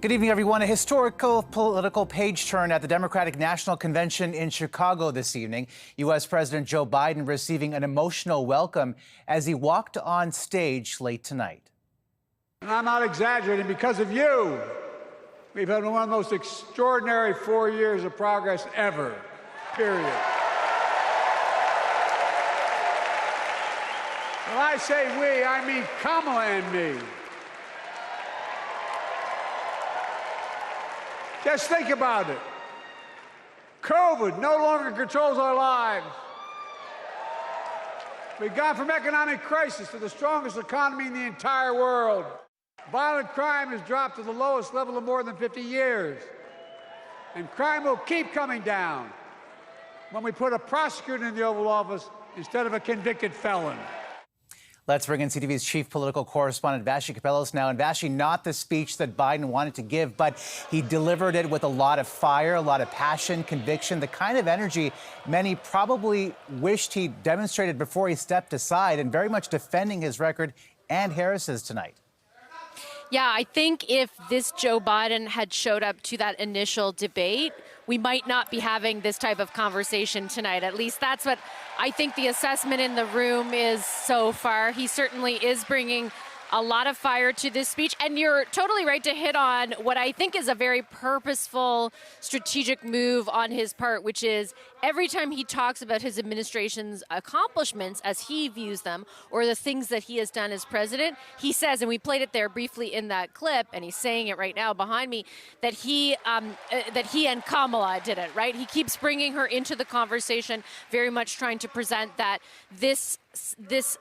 Good evening, everyone. A historical political page turn at the Democratic National Convention in Chicago this evening. U.S. President Joe Biden receiving an emotional welcome as he walked on stage late tonight. And I'm not exaggerating. Because of you, we've had one of the most extraordinary 4 years of progress ever, period. When I say we, I mean Kamala and me. Just think about it. COVID no longer controls our lives. We've gone from economic crisis to the strongest economy in the entire world. Violent crime has dropped to the lowest level in more than 50 years. And crime will keep coming down when we put a prosecutor in the Oval Office instead of a convicted felon. Let's bring in CTV's chief political correspondent, Vassy Kapelos now. And Vassy, not the speech that Biden wanted to give, but he delivered it with a lot of fire, a lot of passion, conviction, the kind of energy many probably wished he demonstrated before he stepped aside, and very much defending his record and Harris's tonight. Yeah, I think if this Joe Biden had showed up to that initial debate, we might not be having this type of conversation tonight. At least that's what I think the assessment in the room is so far. He certainly is bringing a lot of fire to this speech. And you're totally right to hit on what I think is a very purposeful, strategic move on his part, which is every time he talks about his administration's accomplishments as he views them, or the things that he has done as president, he says, and we played it there briefly in that clip, and he's saying it right now behind me, that he and Kamala did it, right? He keeps bringing her into the conversation, very much trying to present that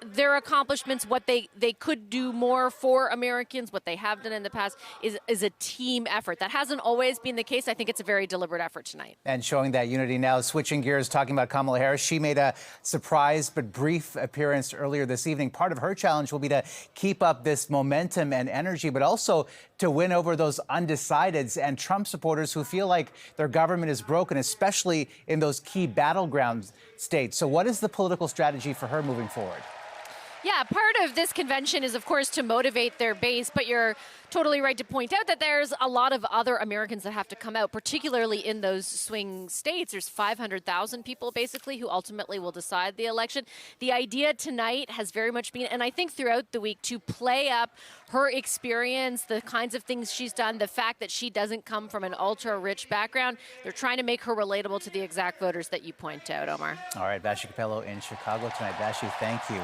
their accomplishments, what they could do more for Americans, what they have done in the past, is a team effort. That hasn't always been the case. I think it's a very deliberate effort tonight. And showing that unity now. Switching gears, talking about Kamala Harris. She made a surprise but brief appearance earlier this evening. Part of her challenge will be to keep up this momentum and energy, but also to win over those undecideds and Trump supporters who feel like their government is broken, especially in those key battleground states. So what is the political strategy for her moving forward? Yeah, part of this convention is, of course, to motivate their base, but you're totally right to point out that there's a lot of other Americans that have to come out, particularly in those swing states. There's 500,000 people, basically, who ultimately will decide the election. The idea tonight has very much been, and I think throughout the week, to play up her experience, the kinds of things she's done, the fact that she doesn't come from an ultra-rich background. They're trying to make her relatable to the exact voters that you point out, Omar. All right, Vassy Kapelos in Chicago tonight. Vassy, thank you.